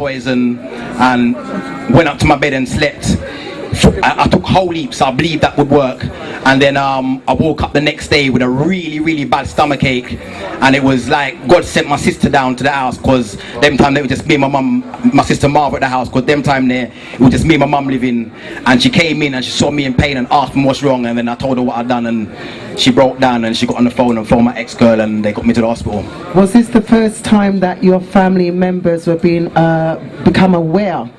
poison and went up to my bed and slept. I took whole heaps, so I believed that would work. And then I woke up the next day with a really, really bad stomach ache. And it was like God sent my sister down to the house, because them time it was just me and my mum, my sister Marva at the house, because them time there it was just me and my mum living. And she came in and she saw me in pain and asked me what's wrong. And then I told her what I'd done, and she broke down and she got on the phone and phoned my ex-girl, and they got me to the hospital. Was this the first time that your family members were become aware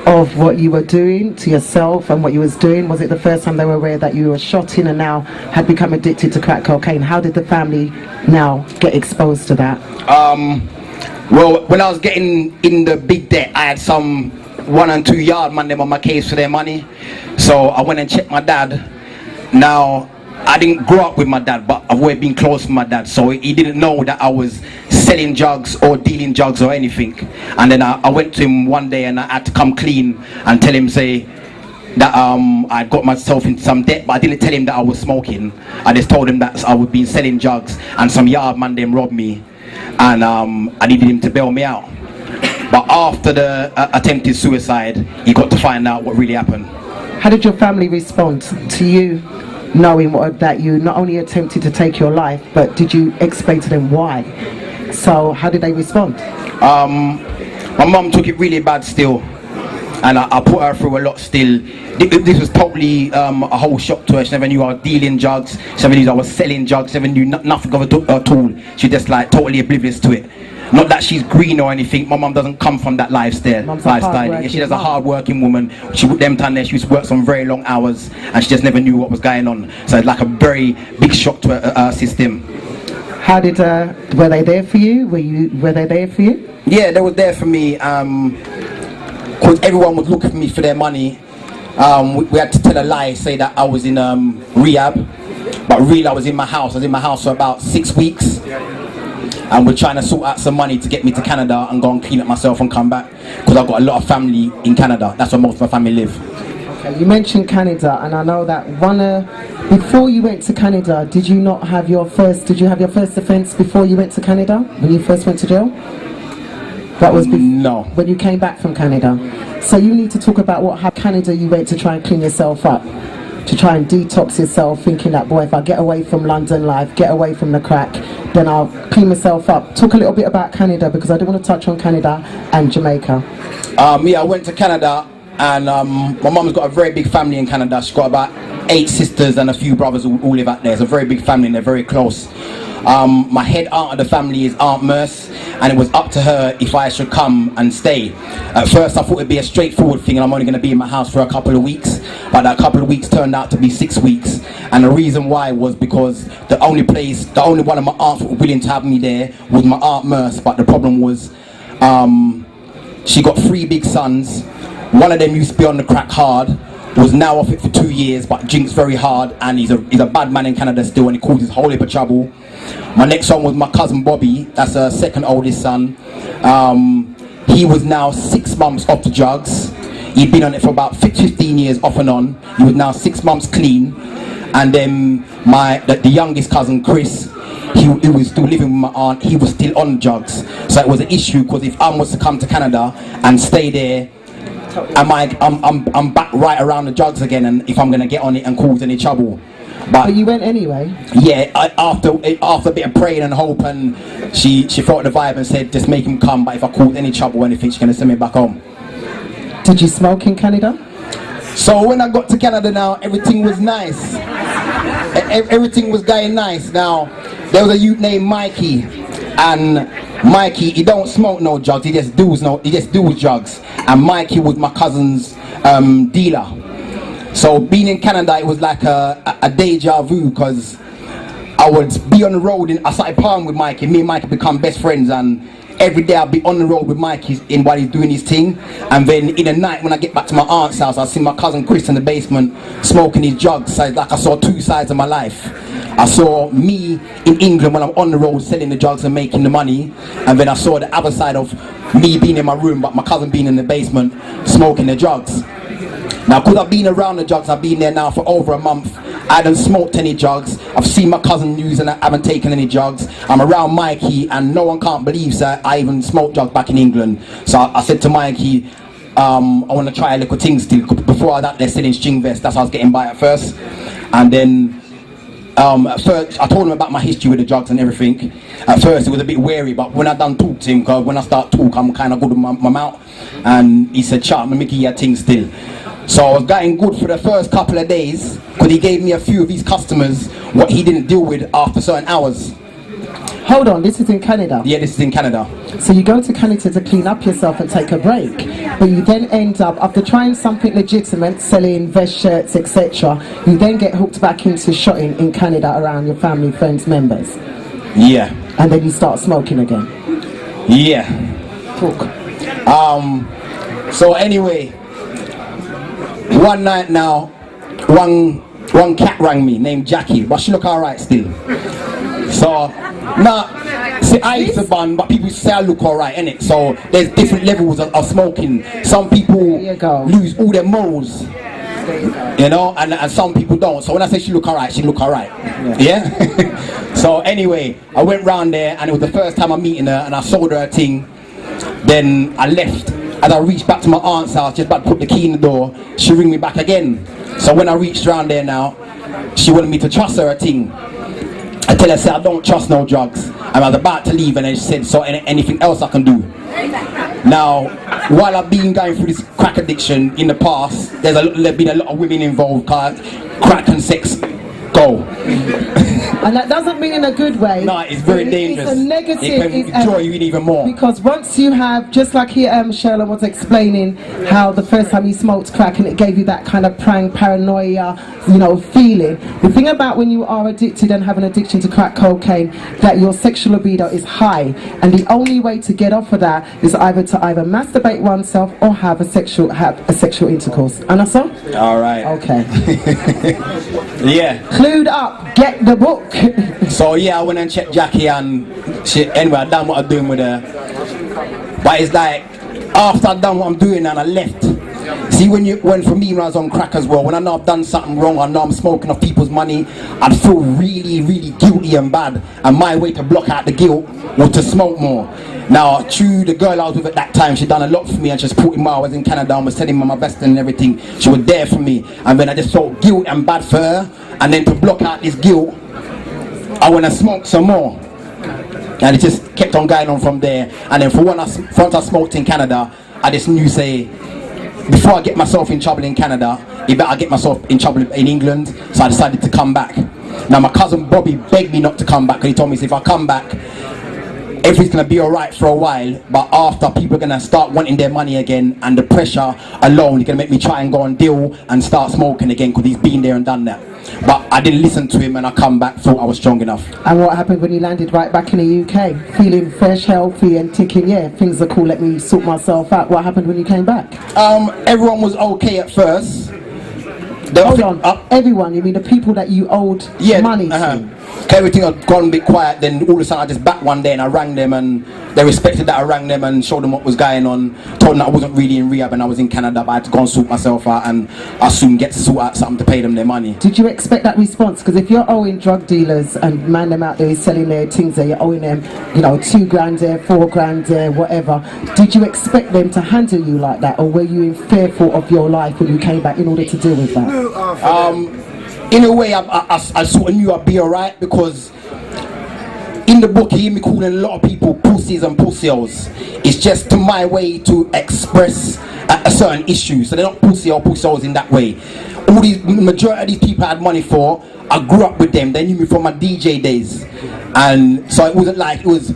of what you were doing to yourself and what you was doing? Was it the first time they were aware that you were shot in and now had become addicted to crack cocaine? How did the family now get exposed to that? Well, when I was getting in the big debt, I had some 1 and 2 yard man them on my case for their money. So I went and checked my dad. Now, I didn't grow up with my dad, but I've always been close to my dad, so he didn't know that I was selling drugs or dealing drugs or anything. And then I went to him one day and I had to come clean and tell him, say, that I'd got myself into some debt, but I didn't tell him that I was smoking. I just told him that I would be selling drugs and some yard man them robbed me, and I needed him to bail me out. But after the attempted suicide, he got to find out what really happened. How did your family respond to you knowing that you not only attempted to take your life, but did you explain to them why? So how did they respond? My mum took it really bad still, and I put her through a lot still. This was totally a whole shock to her. She never knew I was dealing drugs, she never knew I was selling drugs, she never knew nothing of it at all. She just like totally oblivious to it. Not that she's green or anything, my mum doesn't come from that lifestyle. She was a hard-working woman. She would them time there, she used to work some very long hours, and she just never knew what was going on. So it's like a very big shock to her system. How did were they there for you? Were they there for you? Yeah, they were there for me. Because everyone was looking for me for their money. We had to tell a lie, say that I was in rehab, but really I was in my house. I was in my house for about 6 weeks. And we're trying to sort out some money to get me to Canada and go and clean up myself and come back, because I've got a lot of family in Canada. That's where most of my family live. Okay, you mentioned Canada, and I know that before you went to Canada, did you have your first offence before you went to Canada, when you first went to jail? That was no. When you came back from Canada. So you need to talk about what happened. Canada, you went to try and clean yourself up, to try and detox yourself, thinking that, boy, if I get away from London life, get away from the crack, then I'll clean myself up. Talk a little bit about Canada, because I do want to touch on Canada and Jamaica. Yeah, I went to Canada, and my mum's got a very big family in Canada. She's got about 8 sisters and a few brothers who all live out there. It's a very big family and they're very close. My head aunt of the family is Aunt Merce, and it was up to her if I should come and stay. At first I thought it'd be a straightforward thing and I'm only going to be in my house for a couple of weeks, but that couple of weeks turned out to be 6 weeks. And the reason why was because the only one of my aunts who were willing to have me there was my Aunt Merce. But the problem was she got 3 big sons. One of them used to be on the crack hard, was now off it for 2 years, but drinks very hard, and he's a bad man in Canada still, and he causes a whole heap of trouble. My next one was my cousin Bobby, that's her second oldest son. He was now 6 months off the drugs. He'd been on it for about 15 years off and on. He was now 6 months clean. And then the youngest cousin Chris, he was still living with my aunt, he was still on drugs. So it was an issue, because if Aunt was to come to Canada and stay there, I'm back right around the drugs again, and if I'm going to get on it and cause any trouble. But you went anyway? Yeah, after a bit of praying and hope, and she felt the vibe and said just make him come, but if I cause any trouble or anything, she's going to send me back home. Did you smoke in Canada? So when I got to Canada now, everything was nice. Everything was going nice. Now, there was a youth named Mikey, and Mikey, he don't smoke no drugs, he just does drugs. And Mikey was my cousin's dealer. So being in Canada, it was like a deja vu, because I would be on the road, and I started partying with Mikey. Me and Mikey become best friends, and every day I'd be on the road with Mikey while he's doing his thing. And then in the night when I get back to my aunt's house, I see my cousin Chris in the basement smoking his drugs. So it's like I saw 2 sides of my life. I saw me in England when I'm on the road selling the drugs and making the money, and then I saw the other side of me being in my room but my cousin being in the basement smoking the drugs. Now, because I've been around the drugs, I've been there now for over a month, I haven't smoked any drugs. I've seen my cousin use and I haven't taken any drugs. I'm around Mikey and no one can't believe that I even smoked drugs back in England. So I said to Mikey, I want to try a little thing still. Before that, they're selling string vests. That's how I was getting by at first. And then at first, I told him about my history with the drugs and everything. At first, it was a bit wary, but when I done talk to him, because when I start talk, I'm kind of good with my mouth. And he said, "Chat, me Mickey, your thing still." So I was getting good for the first couple of days, because he gave me a few of his customers what he didn't deal with after certain hours. Hold on, this is in Canada? Yeah, this is in Canada. So you go to Canada to clean up yourself and take a break, but you then end up, after trying something legitimate, selling vest shirts, etc., you then get hooked back into shotting in Canada around your family, friends, members. Yeah. And then you start smoking again. Yeah. Talk. So anyway, one night now, one cat rang me named Jackie, but she look alright still. So now, see, I used to bun, but people say I look alright, innit? So there's different levels of smoking. Some people lose all their moles, you know, and some people don't. So when I say she look alright, she look alright. Yeah. So anyway, I went round there, and it was the first time I'm meeting her, and I sold her a thing. Then I left. As I reached back to my aunt's house, just about to put the key in the door, she ring me back again. So when I reached around there now, she wanted me to trust her a thing. I tell her, say, I don't trust no drugs. And I was about to leave, and then she said, so anything else I can do? Now, while I've been going through this crack addiction in the past, there's been a lot of women involved, cause crack and sex go. And that doesn't mean in a good way. No, it's very dangerous. It's a negative. It can draw you in even more. Because once you have, just like here Sherla was explaining how the first time you smoked crack and it gave you that kind of paranoia, you know, feeling. The thing about when you are addicted and have an addiction to crack cocaine, that your sexual libido is high. And the only way to get off of that is either to masturbate oneself or have a sexual intercourse. Anasa? All right. Okay. Yeah. Clued up. Get the book. So yeah, I went and checked Jackie and she, anyway, I done what I'm doing with her. But it's like, after I done what I'm doing and I left. See, when for me, when I was on crack as well, when I know I've done something wrong, I know I'm smoking off people's money, I'd feel really, really guilty and bad. And my way to block out the guilt was to smoke more. Now, true, the girl I was with at that time, she done a lot for me and she supported me while I was in Canada and was telling me my best and everything. She was there for me. And then I just felt guilt and bad for her. And then to block out this guilt, I want to smoke some more. And it just kept on going on from there. And then once I smoked in Canada, I just knew, say, before I get myself in trouble in Canada, it better get myself in trouble in England. So I decided to come back. Now my cousin Bobby begged me not to come back, because he told me, if I come back, everything's going to be alright for a while, but after, people are going to start wanting their money again, and the pressure alone is going to make me try and go on deal and start smoking again, because he's been there and done that. But I didn't listen to him, and I come back, thought I was strong enough. And what happened when you landed right back in the UK? Feeling fresh, healthy and thinking, yeah, things are cool, let me sort myself out. What happened when you came back? Everyone was okay at first. Hold on, everyone, you mean the people that you owed money to? Everything had gone a bit quiet, then all of a sudden I just back one day and I rang them, and they respected that I rang them and showed them what was going on. Told them that I wasn't really in rehab and I was in Canada, but I had to go and sort myself out, and I soon get to sort out something to pay them their money. Did you expect that response? Because if you're owing drug dealers and man them out there is selling their things there, you're owing them, you know, $2,000 there, $4,000 there, whatever. Did you expect them to handle you like that, or were you fearful of your life when you came back in order to deal with that? In a way, I sort of knew I'd be alright, because in the book you hear me calling a lot of people pussies and pussios. It's just to my way to express a certain issue. So they're not pussy or pussios in that way. All these, majority of these people I had money for, I grew up with them. They knew me from my DJ days, and so it wasn't like it was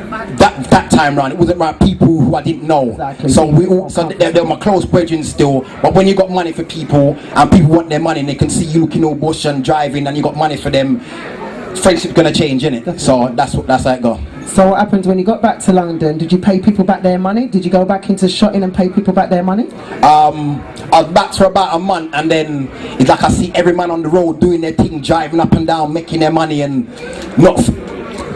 that time round. It wasn't like people who I didn't know. Exactly. So they're my close brethren still. But when you got money for people and people want their money and they can see you looking all bush and driving and you got money for them, friendship's gonna change, innit? So that's how it go. So what happened when you got back to London? Did you pay people back their money? Did you go back into shotting and pay people back their money? I was back for about a month, and then it's like I see every man on the road doing their thing, driving up and down, making their money, and not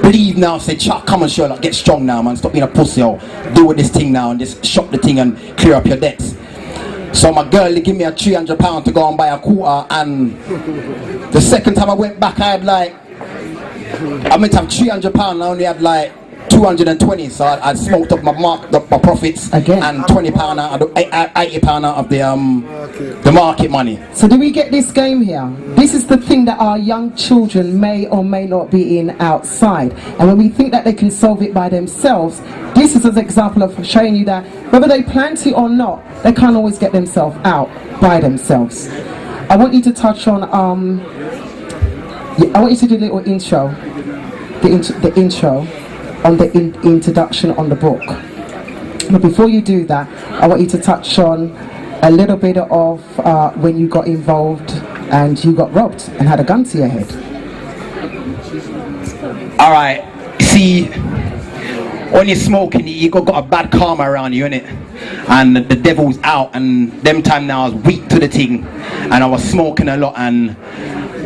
believe now, say, Chuck, come on Sherlock, get strong now, man, stop being a pussy, or deal with this thing now and just shop the thing and clear up your debts. So my girl, they give me a £300 to go and buy a quarter, and the second time I went back, I had like, I meant to have £300, I only had like 220, so I'd smoked up my profits again, and £20 out of £80 out of the market money. So do we get this game here? This is the thing that our young children may or may not be in outside, and when we think that they can solve it by themselves, this is an example of showing you that whether they plan to or not, they can't always get themselves out by themselves. I want you to touch on I want you to do a little intro, the intro on the introduction on the book. But before you do that, I want you to touch on a little bit of when you got involved and you got robbed and had a gun to your head. Alright, see, when you're smoking, you got a bad karma around you, innit? And the devil's out, and them time now I was weak to the thing, and I was smoking a lot, and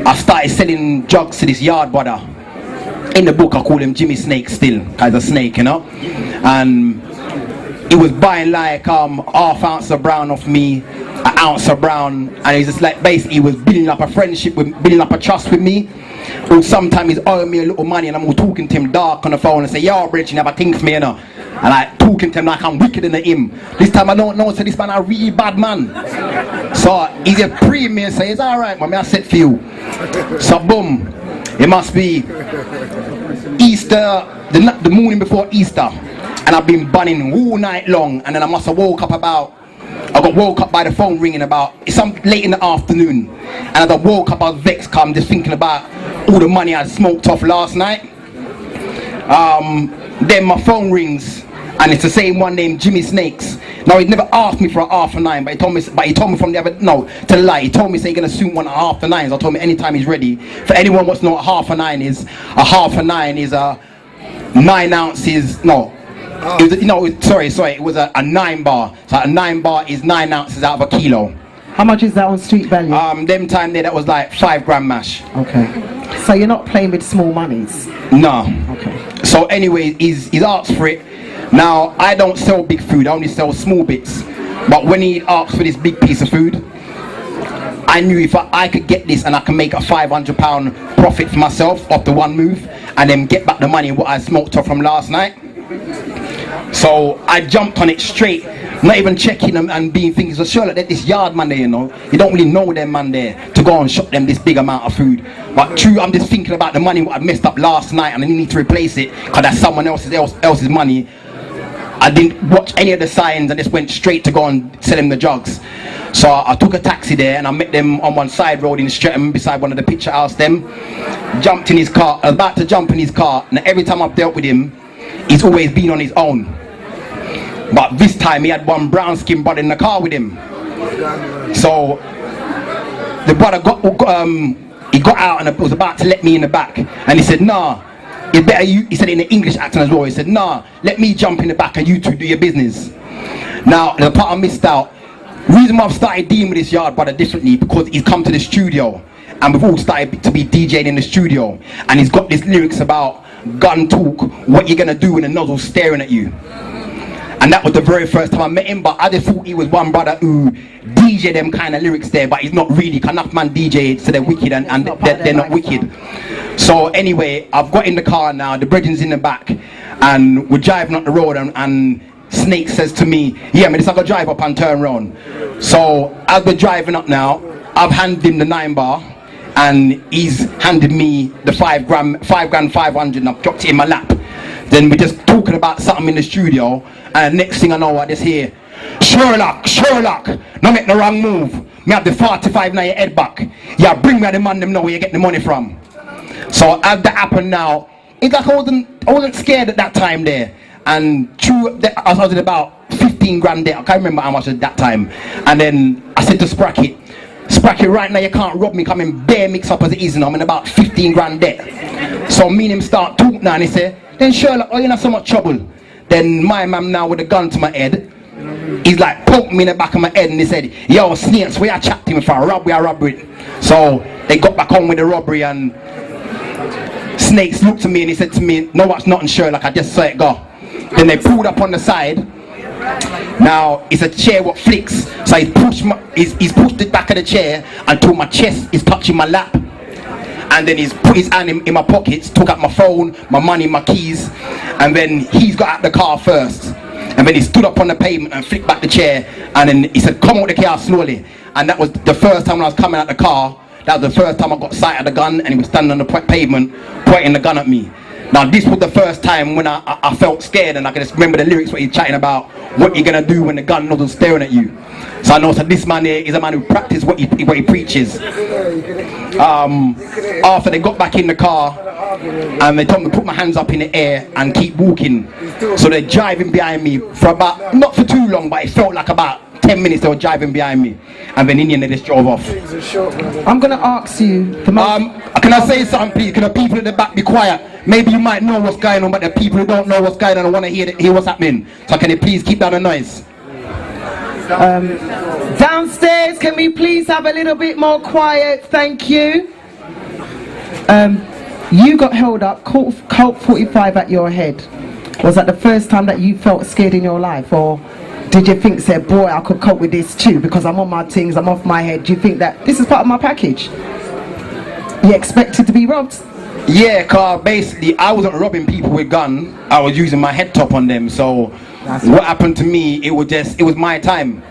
I started selling drugs to this yard brother. In the book I call him Jimmy Snake still, cause a snake, you know. And he was buying like half ounce of brown off me, an ounce of brown, and he's just like basically he was building up a friendship with, building up a trust with me. Or sometimes he's owing me a little money, and I'm all talking to him dark on the phone and say, yo bridge, you never think for me, you know. And like talking to him like I'm wickeder than him. This time I don't know, so this man a really bad man. So he's a pre me and say, it's alright man, I said for you. So boom, it must be Easter, the morning before Easter, and I've been bunning all night long, and then I must have woke up by the phone ringing about, it's some late in the afternoon, and as I woke up I was vexed, I'm just thinking about all the money I smoked off last night. Then my phone rings, and it's the same one named Jimmy Snakes. Now he never asked me for a 9:30, but he told me from the other, no, to lie, he told me say he's gonna soon want a 9:30, so I told me anytime he's ready. For anyone wants to know what a 9:30 is, a 9:30 is a 9 ounces, no. It was, no, sorry, it was a 9 bar. So a 9 bar is 9 ounces out of a kilo. How much is that on street value? Them time there, that was like 5 gram mash. Okay. So you're not playing with small monies? No. Okay. So anyway, he's asked for it. Now, I don't sell big food, I only sell small bits. But when he asked for this big piece of food, I knew if I could get this and I can make a £500 profit for myself off the one move, and then get back the money what I smoked off from last night. So I jumped on it straight, not even checking them and being thinking, so sure, like this yard man there, you know, you don't really know them man there to go and shop them this big amount of food. But true, I'm just thinking about the money what I messed up last night, and I need to replace it because that's someone else's money. I didn't watch any of the signs, I just went straight to go and sell him the drugs. So I took a taxi there, and I met them on one side road in Streatham beside one of the picture house them. Jumped in his car, I was about to jump in his car, and every time I've dealt with him, he's always been on his own. But this time he had one brown skinned brother in the car with him. So the brother he got out and was about to let me in the back, and he said, nah, it's better you, he said in the English accent as well, he said, nah, let me jump in the back and you two do your business. Now the part I missed out, reason why I've started dealing with this yard brother differently, because he's come to the studio and we've all started to be DJing in the studio, and he's got these lyrics about gun talk, what you're gonna do when the nozzle's staring at you. And that was the very first time I met him, but I just thought he was one brother who DJ them kind of lyrics there, but he's not really, enough man DJ, so they're wicked and they're not wicked. So anyway, I've got in the car now, the brethren's in the back, and we're driving up the road, and Snake says to me, yeah man, it's like a drive up and turn round. So as we're driving up now, I've handed him the 9 bar, and he's handed me the 5 gram 500, and I've dropped it in my lap. Then we're just talking about something in the studio, and next thing I know I just hear, Sherlock, no make the wrong move. Me have the 45 now your head back. Yeah, bring me the man them know where you get the money from. So as that happened now, it's like I wasn't scared at that time there. And true, I was at about 15 grand there. I can't remember how much at that time. And then I said to Spracket, right now you can't rob me, coming bare mix up as it is, and I'm in about 15 grand debt. So me and him start talking now, and he said, then Sherlock, oh, you're not so much trouble. Then my man now with a gun to my head, he's like poked me in the back of my head, and he said, yo Snakes, we are chatting for a robbery. So they got back on with the robbery, and Snakes looked at me and he said to me, no, what's nothing Sherlock, I just saw it go. Then they pulled up on the side, Now it's a chair what flicks, so he's pushed the back of the chair until my chest is touching my lap, and then he's put his hand in my pockets, took out my phone, my money, my keys, and then he's got out the car first, and then he stood up on the pavement and flicked back the chair, and then he said, "Come out the car slowly." And that was the first time when I was coming out the car. That was the first time I got sight of the gun, and he was standing on the pavement pointing the gun at me. Now this was the first time when I felt scared, and I can just remember the lyrics what he's chatting about, what you're gonna do when the gun nozzle's staring at you. So I know, so this man here is a man who practices what he preaches. After they got back in the car, and they told me to put my hands up in the air and keep walking. So they're driving behind me for about, not for too long, but it felt like about 10 minutes they were driving behind me, and then in the end they just drove off. I'm going to ask you the most... can I say something, please? Can the people at the back be quiet? Maybe you might know what's going on, but the people who don't know what's going on and want to hear what's happening. So can you please keep down the noise? Downstairs, can we please have a little bit more quiet? Thank you. You got held up, Colt 45 at your head. Was that the first time that you felt scared in your life, or did you think, say, boy, I could cope with this too because I'm on my things, I'm off my head? Do you think that this is part of my package? You expected to be robbed? Yeah, cause basically I wasn't robbing people with gun. I was using my head top on them. So what happened to me? It was my time.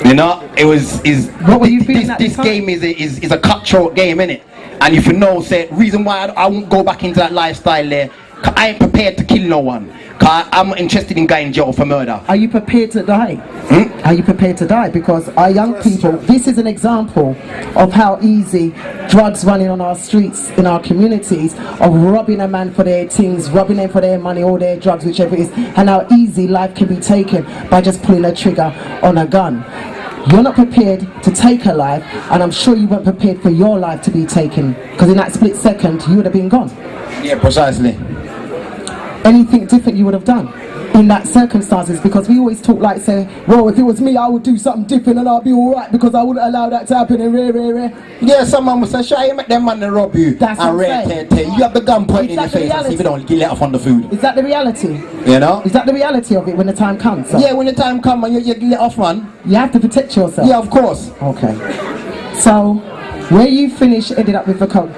You know, What were you feeling at this the time? game is a cutthroat game, innit? And if you know, say reason why I won't go back into that lifestyle there, 'cause I ain't prepared to kill no one. 'Cause I'm not interested in going in jail for murder. Are you prepared to die? Are you prepared to die? Because our young people, this is an example of how easy drugs running on our streets in our communities, of robbing a man for their things, robbing them for their money or their drugs, whichever it is, and how easy life can be taken by just pulling a trigger on a gun. You're not prepared to take a life, and I'm sure you weren't prepared for your life to be taken, because in that split second you would have been gone. Yeah, precisely. Anything different you would have done in that circumstances? Because we always talk like, say, well, if it was me I would do something different and I'll be alright because I wouldn't allow that to happen and rare. Yeah, someone would say, "Shy, you make them man to rob you." That's and what I'm saying. you have the gun pointing in your Is that the face and see if you reality? don't get let off on the food. Is that the reality? You know? Is that the reality of it when the time comes? So Yeah, when the time comes and you let off, man. you have to protect yourself. Yeah, of course. Okay. So where you finished ended up with the coat.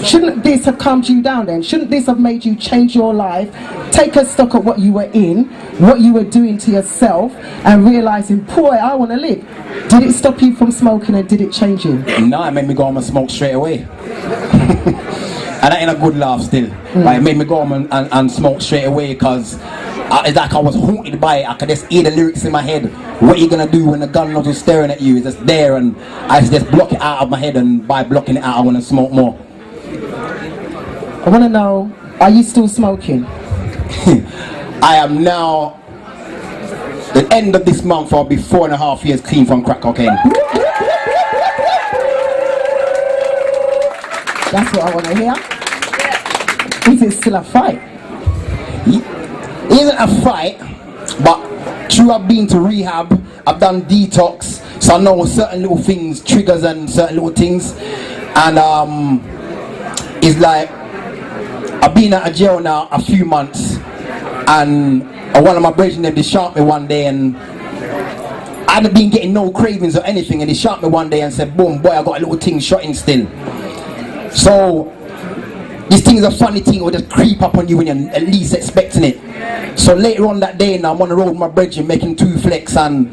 Shouldn't this have calmed you down then? Shouldn't this have made you change your life, take a stock of what you were in, what you were doing to yourself, and realising, boy, I want to live? Did it stop you from smoking, and did it change you? No, it made me go home and smoke straight away. And that ain't a good laugh still. But it made me go home and smoke straight away, because it's like I was haunted by it. I could just hear the lyrics in my head. What are you gonna do when the gun nozzle's staring at you? It's just there, and I just block it out of my head, and by blocking it out I want to smoke more. I want to know, are you still smoking? I am now, the end of this month I'll be 4.5 years clean from crack cocaine. That's what I want to hear. Is it still a fight? It isn't a fight, but through I've been to rehab, I've done detox, so I know certain little things, triggers and certain little things, and it's like, I've been out of jail now a few months, and one of my brethren, they shot me one day, and I hadn't been getting no cravings or anything, and they shot me one day and said, boom, boy, I got a little thing shotting still. So this thing is a funny thing, it will just creep up on you when you're at least expecting it. So later on that day now, I'm on the road with my brethren making 2 flex, and